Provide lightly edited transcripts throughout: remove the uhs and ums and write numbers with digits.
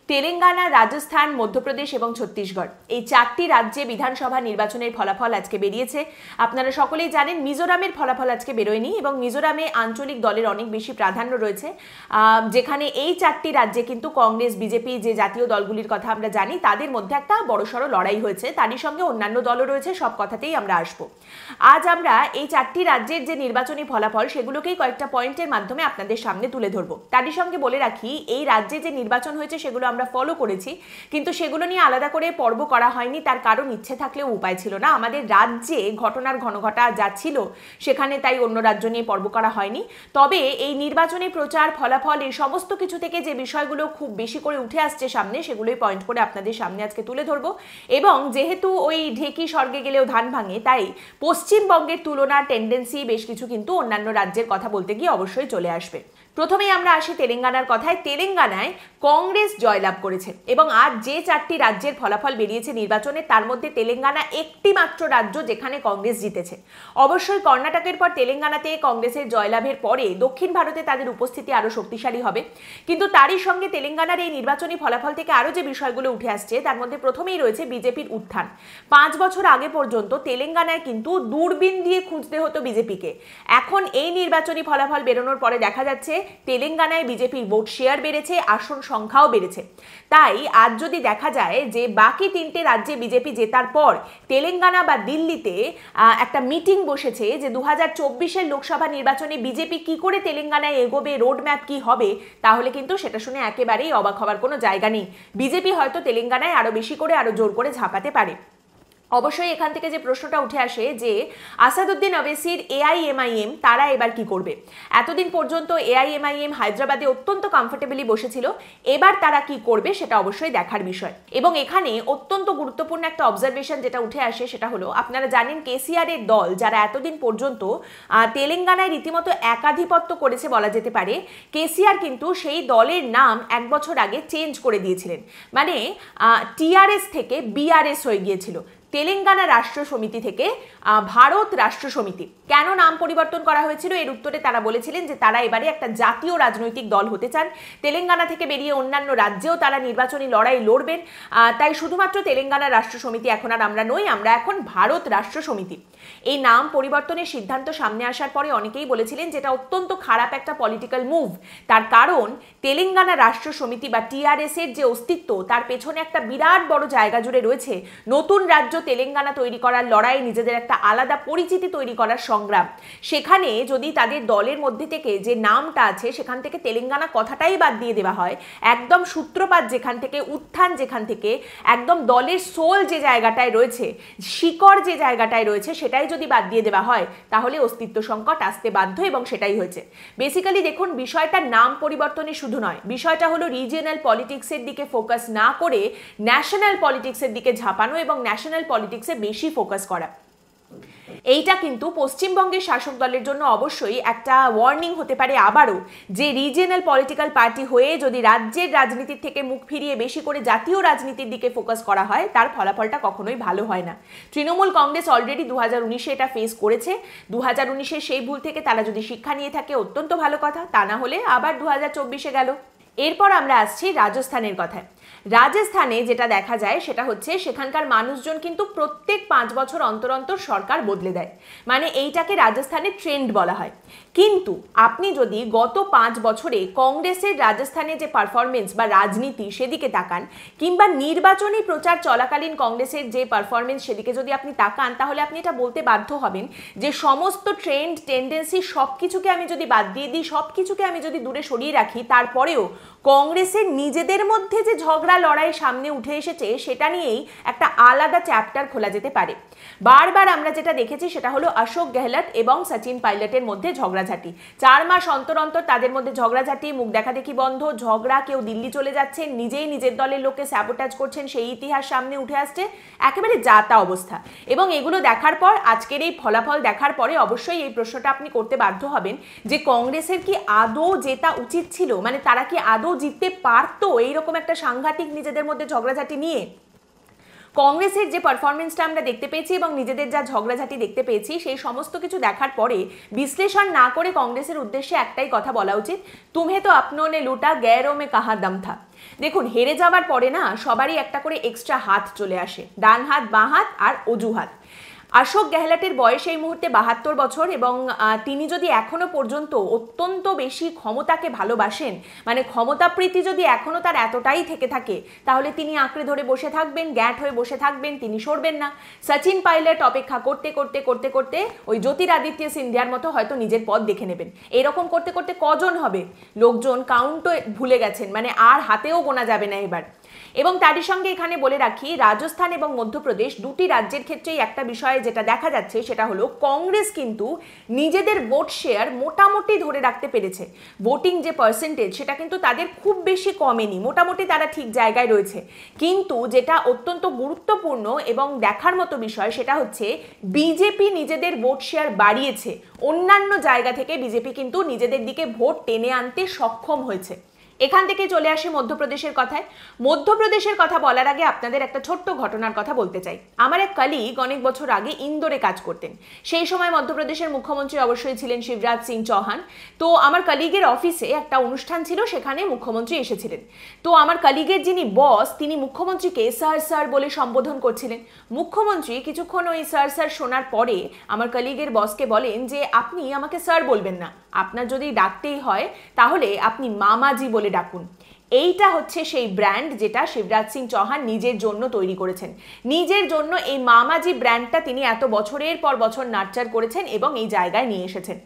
তেলেঙ্গানা, রাজস্থান, মধ্যপ্রদেশ এবং ছত্তিশগড় এই চারটি রাজ্যে বিধানসভা নির্বাচনের ফলাফল আজকে বেরিয়েছে। আপনারা সকলেই জানেন মিজোরামের ফলাফল আজকে বেরোয়নি এবং মিজোরামে আঞ্চলিক দলের অনেক বেশি প্রাধান্য রয়েছে, যেখানে এই চারটি রাজ্যে কিন্তু কংগ্রেস, বিজেপি যে জাতীয় দলগুলির কথা আমরা জানি তাদের মধ্যে একটা বড়সড় লড়াই হয়েছে। তারই সঙ্গে অন্যান্য দলও রয়েছে, সব কথাতেই আমরা আসবো। আজ আমরা এই চারটি রাজ্যের যে নির্বাচনী ফলাফল সেগুলোকেই কয়েকটা পয়েন্টের মাধ্যমে আপনাদের সামনে তুলে ধরবো। তারই সঙ্গে বলে রাখি, এই রাজ্যে যে নির্বাচন হয়েছে সেগুলো আমরা ফলো করেছি, কিন্তু সেগুলো নিয়ে আলাদা করে পর্ব করা হয়নি। তার কারণ ইচ্ছে থাকলেও উপায় ছিল না, আমাদের রাজ্যে ঘটনার ঘনঘটা যা ছিল সেখানে, তাই অন্য রাজ্য নিয়ে পর্ব করা হয়নি। তবে এই নির্বাচনী প্রচার, ফলাফল, এই সমস্ত কিছু থেকে যে বিষয়গুলো খুব বেশি করে উঠে আসছে সামনে, সেগুলোই পয়েন্ট করে আপনাদের সামনে আজকে তুলে ধরবো। এবং যেহেতু ওই ঢেকি স্বর্গে গেলেও ধান ভাঙে, তাই পশ্চিমবঙ্গের তুলনার টেন্ডেন্সি বেশ কিছু কিন্তু অন্যান্য রাজ্যের কথা বলতে গিয়ে অবশ্যই চলে আসবে। প্রথমেই আমরা আসি তেলেঙ্গানার কথায়। তেলেঙ্গানায় কংগ্রেস জয়লাভ করেছে এবং আজ যে চারটি রাজ্যের ফলাফল বেরিয়েছে নির্বাচনে, তার মধ্যে তেলেঙ্গানা একটি মাত্র রাজ্য যেখানে কংগ্রেস জিতেছে। অবশ্যই কর্ণাটকের পর তেলেঙ্গানাতে কংগ্রেসের জয়লাভের পরে দক্ষিণ ভারতে তাদের উপস্থিতি আরও শক্তিশালী হবে। কিন্তু তারই সঙ্গে তেলেঙ্গানার এই নির্বাচনী ফলাফল থেকে আরও যে বিষয়গুলো উঠে আসছে তার মধ্যে প্রথমেই রয়েছে বিজেপির উত্থান। 5 বছর আগে পর্যন্ত তেলেঙ্গানায় কিন্তু দূরবীন দিয়ে খুঁজতে হতো বিজেপিকে। এখন এই নির্বাচনী ফলাফল বেরোনোর পরে দেখা যাচ্ছে তেলেঙ্গানায় বিজেপির ভোট শেয়ার বেড়েছে, আসন সংখ্যাও বেড়েছে। তাই আজ যদি দেখা যায় যে বাকি 3টে রাজ্যে বিজেপি জেতার পর তেলেঙ্গানা বা দিল্লিতে একটা মিটিং বসেছে যে 2024-এর লোকসভা নির্বাচনে বিজেপি কি করে তেলেঙ্গানায় এগোবে, রোডম্যাপ কি হবে, তাহলে কিন্তু সেটা শুনে একেবারেই অবাক হওয়ার কোনো জায়গা নেই। বিজেপি হয়তো তেলেঙ্গানায় আরো বেশি করে, আরো জোর করে ঝাঁপাতে পারে। অবশ্যই এখান থেকে যে প্রশ্নটা উঠে আসে যে আসাদুদ্দিন ওবেসির এআইএমআইএম তারা এবার কি করবে। এতদিন পর্যন্ত এআইএমআইএম হায়দ্রাবাদে অত্যন্ত কমফোর্টেবলি বসেছিল, এবার তারা কি করবে সেটা অবশ্যই দেখার বিষয়। এবং এখানে অত্যন্ত গুরুত্বপূর্ণ একটা অবজারভেশন যেটা উঠে আসে সেটা হলো, আপনারা জানেন কেসিআর এর দল যারা এতদিন পর্যন্ত তেলেঙ্গানায় রীতিমতো একাধিপত্য করেছে বলা যেতে পারে, কেসিআর কিন্তু সেই দলের নাম 1 বছর আগে চেঞ্জ করে দিয়েছিলেন। মানে টিআরএস থেকে বিআরএস হয়ে গিয়েছিল, তেলেঙ্গানা রাষ্ট্র সমিতি থেকে ভারত রাষ্ট্র সমিতি। কেন নাম পরিবর্তন করা হয়েছিল, এর উত্তরে তারা বলেছিলেন যে তারা এবারে একটা জাতীয় রাজনৈতিক দল হতে চান, তেলেঙ্গানা থেকে বেরিয়ে অন্যান্য রাজ্যেও তারা নির্বাচনী লড়াই লড়বেন। তাই শুধুমাত্র তেলেঙ্গানা রাষ্ট্র সমিতি এখন আর আমরা নই, আমরা এখন ভারত রাষ্ট্র সমিতি। এই নাম পরিবর্তনের সিদ্ধান্ত সামনে আসার পরে অনেকেই বলেছিলেন যেটা অত্যন্ত খারাপ একটা পলিটিক্যাল মুভ। তার কারণ তেলেঙ্গানা রাষ্ট্র সমিতি বা টিআরএস এর যে অস্তিত্ব, তার পেছনে একটা বিরাট বড় জায়গা জুড়ে রয়েছে নতুন রাজ্য তেলেঙ্গানা তৈরি করার লড়াই, নিজেদের একটা আলাদা পরিচিতি তৈরি করার সংগ্রাম। সেখানে যদি তাদের দলের মধ্যে থেকে যে নামটা আছে সেখান থেকে তেলেঙ্গানা কথাটাই বাদ দিয়ে দেওয়া হয়, একদম সূত্রপাত যেখান থেকে, উত্থান যেখান থেকে, একদম দলের সোল যে জায়গাটায় রয়েছে, শিকড় যে জায়গাটায় রয়েছে, সেটাই যদি বাদ দিয়ে দেওয়া হয় তাহলে অস্তিত্ব সংকট আসতে বাধ্য, এবং সেটাই হয়েছে। বেসিক্যালি দেখুন, বিষয়টা নাম পরিবর্তনে শুধু নয়, বিষয়টা হলো রিজিয়নাল পলিটিক্সের দিকে ফোকাস না করে ন্যাশনাল পলিটিক্সের দিকে ঝাঁপানো এবং ন্যাশনাল পলিটিক্সে বেশি ফোকাস করা। এইটা কিন্তু পশ্চিমবঙ্গের শাসক দলের জন্য অবশ্যই একটা ওয়ার্নিং হতে পারে আবারও, যে রিজিয়নাল পলিটিক্যাল পার্টি হয়ে যদি রাজ্যের রাজনীতির থেকে মুখ ফিরিয়ে বেশি করে জাতীয় রাজনীতির দিকে ফোকাস করা হয়, তার ফলাফলটা কখনোই ভালো হয় না। তৃণমূল কংগ্রেস অলরেডি 2019-এ এটা ফেস করেছে। 2019-এর সেই ভুল থেকে তারা যদি শিক্ষা নিয়ে থাকে অত্যন্ত ভালো কথা, তা না হলে আবার 2024-এ গেল। এরপর আমরা আসছি রাজস্থানের কথায়। রাজস্থানে যেটা দেখা যায় সেটা হচ্ছে সেখানকার মানুষজন কিন্তু প্রত্যেক 5 বছর অন্তর অন্তর সরকার বদলে দেয়, মানে এইটাকে রাজস্থানের ট্রেন্ড বলা হয়। কিন্তু আপনি যদি গত 5 বছরে কংগ্রেসের রাজস্থানে যে পারফরমেন্স বা রাজনীতি সেদিকে তাকান, কিংবা নির্বাচনী প্রচার চলাকালীন কংগ্রেসের যে পারফরমেন্স সেদিকে যদি আপনি তাকান, তাহলে আপনি এটা বলতে বাধ্য হবেন যে সমস্ত ট্রেন্ড, টেন্ডেন্সি সব কিছুকে আমি যদি বাদ দিয়ে দিই, সব কিছুকে আমি যদি দূরে সরিয়ে রাখি, তারপরেও কংগ্রেসের নিজেদের মধ্যে যে ঝগড়া লড়াই সামনে উঠে এসেছে সেটা নিয়েই একটা আলাদা চ্যাপ্টার খোলা যেতে পারে। বারবার আমরা যেটা দেখেছি সেটা হলো অশোক গেহলট এবং সচিন পাইলটের মধ্যে ঝগড়াঝাটি। 4 মাস অন্তর অন্তর তাদের মধ্যে ঝগড়াঝাটি, মুখ দেখাদেখি বন্ধ, ঝগড়া, কেউ দিল্লি চলে যাচ্ছেন, নিজেই নিজের দলের লোককে স্যাবোটাজ করছেন, সেই ইতিহাস সামনে উঠে আসছে, একেবারে যাতা অবস্থা। এবং এগুলো দেখার পর, আজকের এই ফলাফল দেখার পরে অবশ্যই এই প্রশ্নটা আপনি করতে বাধ্য হবেন যে কংগ্রেসের কি আদৌ জেতা উচিত ছিল, মানে তারা কি আদৌ জিততে পারতো এইরকম একটা সাংঘাতিক নিজেদের মধ্যে ঝগড়াঝাটি নিয়ে। কংগ্রেসের যে পারফরমেন্সটা আমরা দেখতে পেয়েছি এবং নিজেদের যা ঝগড়াঝাটি দেখতে পেয়েছি, সেই সমস্ত কিছু দেখার পরে বিশ্লেষণ না করে কংগ্রেসের উদ্দেশ্যে একটাই কথা বলা উচিত, তুমে তো আপনো নে লুটা গैरों में कहाँ दम था। দেখুন, হেরে যাওয়ার পরে না সবারই একটা করে এক্সট্রা হাত চলে আসে, ডান হাত, বাঁ হাত আর অজুহাত। অশোক গেহলটের বয়স এই মুহূর্তে 72 বছর এবং তিনি যদি এখনো পর্যন্ত অত্যন্ত বেশি ক্ষমতাকে ভালোবাসেন, মানে ক্ষমতাপ্রীতি যদি এখনো তার এতটাই থেকে থাকে, তাহলে তিনি আঁকড়ে ধরে বসে থাকবেন, গ্যাঁট হয়ে বসে থাকবেন, তিনি সরবেন না। সচিন পাইলট অপেক্ষা করতে করতে করতে করতে ওই জ্যোতিরাদিত্য সিন্ধিয়ার মতো হয়তো নিজের পদ দেখে নেবেন। এরকম করতে করতে কজন হবে, লোকজন কাউন্টও ভুলে গেছেন, মানে আর হাতেও গোনা যাবে না এবার। এবং তারই সঙ্গে এখানে বলে রাখি, রাজস্থান এবং মধ্যপ্রদেশ দুটি রাজ্যের ক্ষেত্রেই একটা বিষয় যেটা দেখা যাচ্ছে সেটা হলো কংগ্রেস কিন্তু নিজেদের ভোট শেয়ার মোটামুটি ধরে রাখতে পেরেছে। ভোটিং যে পার্সেন্টেজ সেটা কিন্তু তাদের খুব বেশি কমেনি, মোটামুটি তারা ঠিক জায়গায় রয়েছে। কিন্তু যেটা অত্যন্ত গুরুত্বপূর্ণ এবং দেখার মতো বিষয় সেটা হচ্ছে বিজেপি নিজেদের ভোট শেয়ার বাড়িয়েছে। অন্যান্য জায়গা থেকে বিজেপি কিন্তু নিজেদের দিকে ভোট টেনে আনতে সক্ষম হয়েছে। এখান থেকে চলে আসি মধ্যপ্রদেশের কথায়। মধ্যপ্রদেশের কথা বলার আগে আপনাদের একটা ছোট্ট ঘটনার কথা বলতে চাই। আমার এক কলিগ অনেক বছর আগে ইন্দোরে কাজ করতেন। সেই সময় মধ্যপ্রদেশের মুখ্যমন্ত্রী অবশ্যই ছিলেন শিবরাজ সিং চৌহান। তো আমার কলিগের অফিসে একটা অনুষ্ঠান ছিল, সেখানে মুখ্যমন্ত্রী এসেছিলেন। তো আমার কলিগের যিনি বস, তিনি মুখ্যমন্ত্রীকে স্যার স্যার বলে সম্বোধন করছিলেন। মুখ্যমন্ত্রী কিছুক্ষণ ওই স্যার স্যার শোনার পরে আমার কলিগের বসকে বলেন যে আপনি আমাকে স্যার বলবেন না, আপনার যদি ডাকতেই হয় তাহলে আপনি মামাজি বলে ডাকুন। এইটা হচ্ছে সেই ব্র্যান্ড যেটা শিবরাজ সিং চৌহান নিজের জন্য তৈরি করেছেন। নিজের জন্য এই মামাজি ব্র্যান্ডটা তিনি এত বছরের পর বছর নার্চার করেছেন এবং এই জায়গায় নিয়ে এসেছেন।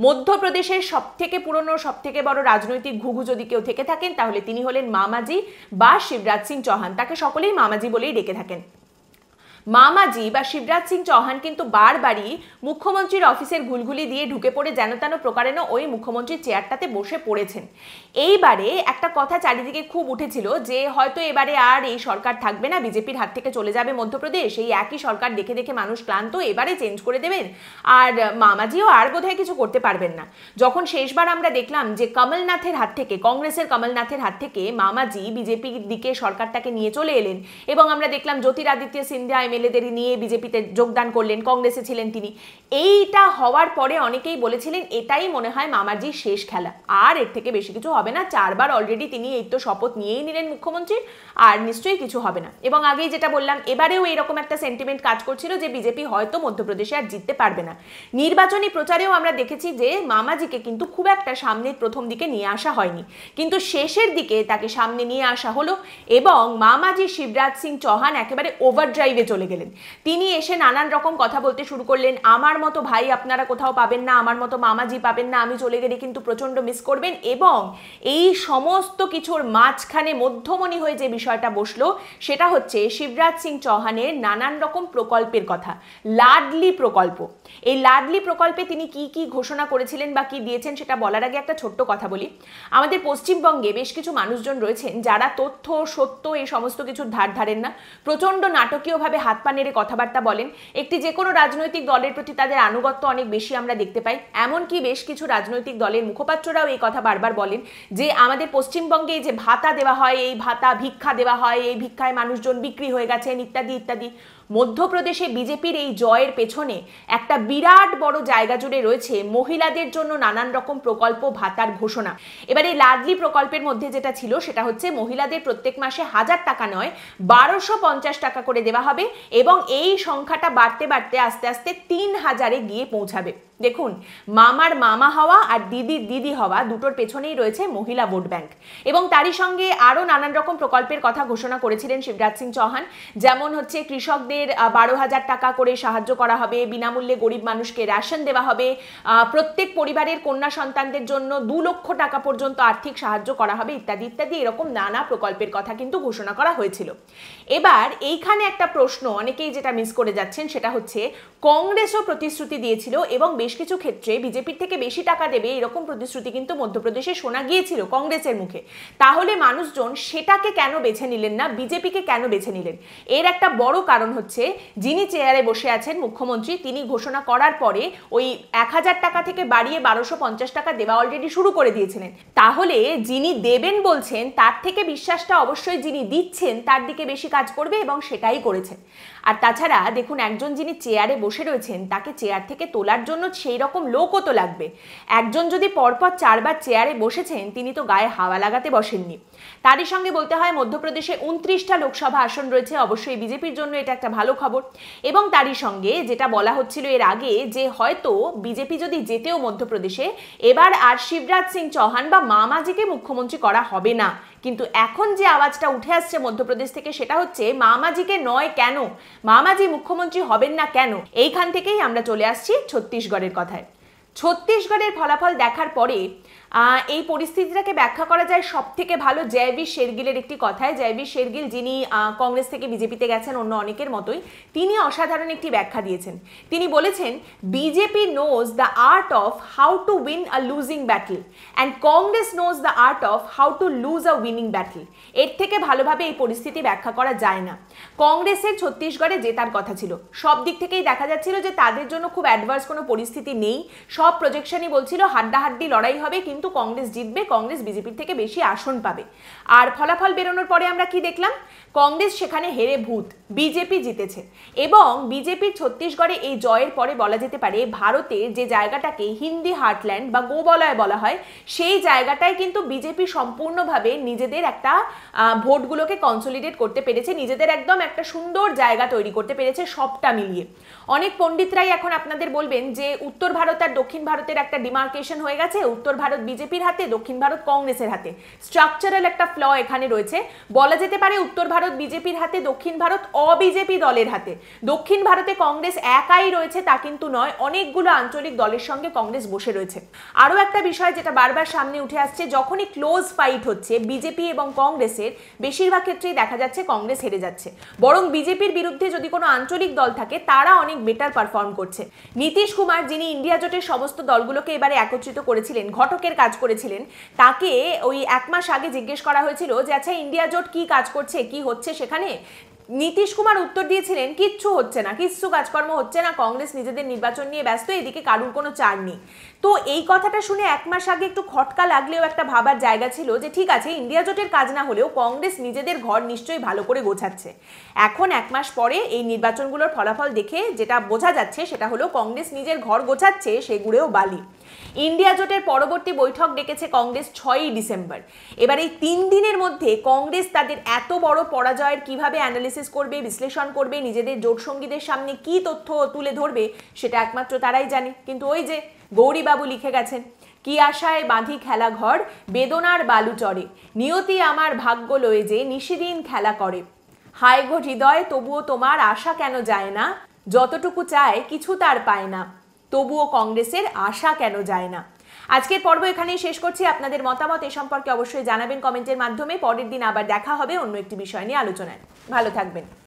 মধ্যপ্রদেশের সব থেকে পুরনো, সব থেকে বড় রাজনৈতিক ঘুঘু যদি কেউ থেকে থাকেন তাহলে তিনি হলেন মামাজি বা শিবরাজ সিং চৌহান। তাকে সকলেই মামাজি বলেই ডেকে থাকেন। মামাজি বা শিবরাজ সিং চৌহান কিন্তু বারবারই মুখ্যমন্ত্রীর অফিসের ঘুলঘুলি দিয়ে ঢুকে পড়ে যেন তেন প্রকারেণ ওই মুখ্যমন্ত্রীর চেয়ারটাতে বসে পড়েছেন। এইবারে একটা কথা চারিদিকে খুব উঠেছিল যে হয়তো এবারে আর এই সরকার থাকবে না, বিজেপির হাত থেকে চলে যাবে মধ্যপ্রদেশ, এই একই সরকার দেখে দেখে মানুষ ক্লান্ত, এবারে চেঞ্জ করে দেবেন আর মামাজিও আর বোধহয় কিছু করতে পারবেন না। যখন শেষবার আমরা দেখলাম যে কমলনাথের হাত থেকে, কংগ্রেসের কমলনাথের হাত থেকে মামাজি বিজেপির দিকে সরকারটাকে নিয়ে চলে এলেন এবং আমরা দেখলাম জ্যোতিরাদিত্য সিন্ধিয়া এমএলএদের নিয়ে বিজেপিতে যোগদান করলেন, কংগ্রেসে ছিলেন তিনি। এইটা হওয়ার পরে অনেকেই বলেছিলেন এটাই মনে হয় মামাজির শেষ খেলা, আর এর থেকে বেশি কিছু হবে না। 4 বার অলরেডি তিনি এই তো শপথ নিয়েই নিলেন মুখ্যমন্ত্রী, আর নিশ্চয়ই কিছু হবে না। এবং আগেই যেটা বললাম, এবারেও এরকম একটা সেন্টিমেন্ট কাজ করছিল যে বিজেপি হয়তো মধ্যপ্রদেশে আর জিততে পারবে না। নির্বাচনী প্রচারেও আমরা দেখেছি যে মামাজিকে কিন্তু খুব একটা সামনের প্রথম দিকে নিয়ে আসা হয়নি, কিন্তু শেষের দিকে তাকে সামনে নিয়ে আসা হলো এবং মামাজি শিবরাজ সিং চৌহান একেবারে ওভারড্রাইভে চলে গেলেন। তিনি এসে নানান রকম কথা বলতে শুরু করলেন, আমার মতো ভাই আপনারা কোথাও পাবেন না, আমার মতো মামাজি পাবেন না, আমি চলে গেলে কিন্তু প্রচন্ড মিস করবেন। এবং এই সমস্ত কিছুর মাঝখানে মধ্যমণি হয়ে যে বিষয়টা বসলো সেটা হচ্ছে শিবরাজ সিং চৌহানের নানান রকম প্রকল্পের কথা। লাডলি প্রকল্প, এই লাডলি প্রকল্পে তিনি কি কি ঘোষণা করেছিলেন বা কি দিয়েছেন সেটা বলার আগে একটা ছোট্ট কথা বলি। আমাদের পশ্চিমবঙ্গে বেশ কিছু মানুষজন রয়েছেন যারা তথ্য সত্য এই সমস্ত কিছুর ধার ধারেন না, প্রচন্ড নাটকীয়ভাবে হাত পা নেড়ে কথাবার্তা বলেন। একটি যে কোনো রাজনৈতিক দলের প্রতি তাদের আনুগত্য অনেক বেশি আমরা দেখতে পাই। এমনকি বেশ কিছু রাজনৈতিক দলের মুখপাত্ররাও এই কথা বারবার বলেন যে আমাদের পশ্চিমবঙ্গে যে ভাতা দেওয়া হয়, এই ভাতা ভিক্ষা দেওয়া হয়, এই ভিক্ষায় মানুষজন বিক্রি হয়ে গেছেন ইত্যাদি ইত্যাদি। মধ্যপ্রদেশে বিজেপির এই জয়ের পেছনে একটা বিরাট বড় জায়গা জুড়ে রয়েছে মহিলাদের জন্য নানান রকম প্রকল্প, ভাতার ঘোষণা। এবার এই লাডলি প্রকল্পের মধ্যে যেটা ছিল সেটা হচ্ছে মহিলাদের প্রত্যেক মাসে 1000 টাকা নয় 1250 টাকা করে দেওয়া হবে এবং এই সংখ্যাটা বাড়তে বাড়তে আস্তে আস্তে 3000-এ গিয়ে পৌঁছাবে। দেখুন, মামার মামা হওয়া আর দিদির দিদি হওয়া দুটোর পেছনেই রয়েছে মহিলা ভোট ব্যাংক। এবং তারই সঙ্গে আরও নানান রকম প্রকল্পের কথা ঘোষণা করেছিলেন শিবরাজ সিং চৌহান, যেমন হচ্ছে কৃষকদের 12,000 টাকা করে সাহায্য করা হবে, বিনামূল্যে গরিব মানুষকে রেশন দেওয়া হবে, প্রত্যেক পরিবারের কন্যা সন্তানদের জন্য 2 লক্ষ টাকা পর্যন্ত আর্থিক সাহায্য করা হবে ইত্যাদি ইত্যাদি। এরকম নানা প্রকল্পের কথা কিন্তু ঘোষণা করা হয়েছিল। এবার এইখানে একটা প্রশ্ন অনেকেই যেটা মিস করে যাচ্ছেন সেটা হচ্ছে কংগ্রেসও প্রতিশ্রুতি দিয়েছিল এবং বেশ বেশ কিছু ক্ষেত্রে বিজেপির থেকে বেশি টাকা দেবে এরকম প্রতিশ্রুতি কিন্তু মধ্যপ্রদেশে শোনা গিয়েছিল কংগ্রেসের মুখে। তাহলে মানুষজন সেটাকে কেন বেছে নিলেন না, বিজেপিকে কেন বেছে নিলেন? এর একটা বড় কারণ হচ্ছে যিনি চেয়ারে বসে আছেন মুখ্যমন্ত্রী, তিনি ঘোষণা করার পরে ওই 1000 টাকা থেকে বাড়িয়ে 1250 টাকা দেওয়া অলরেডি শুরু করে দিয়েছিলেন। তাহলে যিনি দেবেন বলছেন তার থেকে বিশ্বাসটা অবশ্যই যিনি দিচ্ছেন তার দিকে বেশি কাজ করবে, এবং সেটাই করেছেন। আর তাছাড়া দেখুন, একজন যিনি চেয়ারে বসে রয়েছেন তাকে চেয়ার থেকে তোলার জন্য সেই রকম লোকও তো লাগবে। একজন যদি পরপর 4 বার চেয়ারে বসেছেন, তিনি তো গায়ে হাওয়া লাগাতে বসেননি। তারই সঙ্গে বলতে হয় মধ্যপ্রদেশে 29টা লোকসভা আসন রয়েছে, অবশ্যই বিজেপির জন্য এটা একটা ভালো খবর। এবং তারই সঙ্গে যেটা বলা হচ্ছিল এর আগে যে হয়তো বিজেপি যদি জেতেও মধ্যপ্রদেশে, এবার আর শিবরাজ সিং চৌহান বা মামাজিকে মুখ্যমন্ত্রী করা হবে না। কিন্তু এখন যে আওয়াজটা উঠে আসছে মধ্যপ্রদেশ থেকে সেটা হচ্ছে মামাজিকে নয় কেন, মামাজি মুখ্যমন্ত্রী হবেন না কেন। এইখান থেকেই আমরা চলে আসছি ছত্তিশগড়ের কথায়। ছত্তিশগড়ের ফলাফল দেখার পরে এই পরিস্থিতিটাকে ব্যাখ্যা করা যায় সব থেকে ভালো জয়বীর শেরগিলের একটি কথায়। জয়বীর শেরগিল, যিনি কংগ্রেস থেকে বিজেপিতে গেছেন অন্য অনেকের মতোই, তিনি অসাধারণ একটি ব্যাখ্যা দিয়েছেন। তিনি বলেছেন, BJP knows the art of how to win a losing battle and Congress knows the art of how to lose a winning battle. এর থেকে ভালোভাবে এই পরিস্থিতি ব্যাখ্যা করা যায় না। কংগ্রেসের ছত্তিশগড়ে জেতার কথা ছিল, সব দিক থেকেই দেখা যাচ্ছিল যে তাদের জন্য খুব অ্যাডভার্স কোনো পরিস্থিতি নেই। সব প্রজেকশনই বলছিল হাড্ডাহাড্ডি লড়াই হবে, কিন্তু কংগ্রেস জিতবে, কংগ্রেস বিজেপির থেকে বেশি আসন পাবে। আর ফলাফল বেরোনোর পরে আমরা কি দেখলাম? কংগ্রেস সেখানে হেরে ভূত, বিজেপি জিতেছে। এবং বিজেপির ছত্তিশগড়ে এই জয়ের পরে বলা যেতে পারে ভারতের যে জায়গাটাকে হিন্দি হার্টল্যান্ড বা গোবলয় বলা হয়, সেই জায়গাটায় কিন্তু বিজেপি সম্পূর্ণভাবে নিজেদের একটা ভোটগুলোকে কনসলিডেট করতে পেরেছে, নিজেদের একদম একটা সুন্দর জায়গা তৈরি করতে পেরেছে সবটা মিলিয়ে। অনেক পণ্ডিতরাই এখন আপনাদের বলবেন যে উত্তর ভারত আর দক্ষিণ ভারতের একটা ডিমার্কেশন হয়ে গেছে, উত্তর ভারত বিজেপির হাতে, দক্ষিণ ভারত কংগ্রেসের হাতে। স্ট্রাকচারাল একটা ফ্ল এখানে রয়েছে। বলা যেতে পারে উত্তর ভারত বিজেপির হাতে, দক্ষিণ ভারত অবিজেপি দলের হাতে। দক্ষিণ ভারতে কংগ্রেস একাই রয়েছে তা কিন্তু নয়, অনেকগুলো আঞ্চলিক দলের সঙ্গে কংগ্রেস বসে রয়েছে। আরও একটা বিষয় যেটা বারবার সামনে উঠে আসছে, যখনই ক্লোজ ফাইট হচ্ছে বিজেপি এবং কংগ্রেসের, বেশিরভাগ ক্ষেত্রেই দেখা যাচ্ছে কংগ্রেস হেরে যাচ্ছে। বরং বিজেপির বিরুদ্ধে যদি কোনো আঞ্চলিক দল থাকে তারা অনেক বেটার পারফর্ম করছে। নীতিশ কুমার, যিনি ইন্ডিয়া জোটের সমস্ত দলগুলোকে এবারে একত্রিত করেছিলেন, ঘটকের কাজ করেছিলেন, তাকে ওই 1 মাস আগে জিজ্ঞেস করা হয়েছিল যে আচ্ছা ইন্ডিয়া জোট কি কাজ করছে, কি হচ্ছে সেখানে। নীতিশ কুমার উত্তর দিয়েছিলেন কিচ্ছু হচ্ছে না, কিচ্ছু কাজকর্ম হচ্ছে না, কংগ্রেস নিজেদের নির্বাচন নিয়ে ব্যস্ত, এদিকে কারুর কোনো চার নেই। তো এই কথাটা শুনে 1 মাস আগে একটু খটকা লাগলেও একটা ভাবার জায়গা ছিল যে ঠিক আছে, ইন্ডিয়া জোটের কাজ না হলেও কংগ্রেস নিজেদের ঘর নিশ্চয়ই ভালো করে গোছাচ্ছে। এখন 1 মাস পরে এই নির্বাচনগুলোর ফলাফল দেখে যেটা বোঝা যাচ্ছে সেটা হলো কংগ্রেস নিজের ঘর গোছাচ্ছে, সেগুলোও বালি। ইন্ডিয়া জোটের পরবর্তী বৈঠক ডেকেছে কংগ্রেস 6ই ডিসেম্বর। এবার এই 3 দিনের মধ্যে কংগ্রেস তাদের এত বড় পরাজয়ের কিভাবে অ্যানালিসিস করবে, বিশ্লেষণ করবে, নিজেদের জোট সঙ্গীদের সামনে কি তথ্য তুলে ধরবে, সেটা একমাত্র তারাই জানে। কিন্তু ওই যে গৌরীবাবু লিখে গেছেন, কি আশায় বাঁধি খেলা ঘর, বেদনার বালু চড়ে, নিয়তি আমার ভাগ্য লয়ে যে নিশিদিন খেলা করে, হায় গো হৃদয় তবুও তোমার আশা কেন যায় না, যতটুকু চায় কিছু তার পায় না, তবুও কংগ্রেসের আশা কেন যায় না। আজকের পর্ব এখানেই শেষ করছি। আপনাদের মতামত এ সম্পর্কে অবশ্যই জানাবেন কমেন্টের মাধ্যমে। পরের দিন আবার দেখা হবে অন্য একটি বিষয় নিয়ে আলোচনায়। ভালো থাকবেন।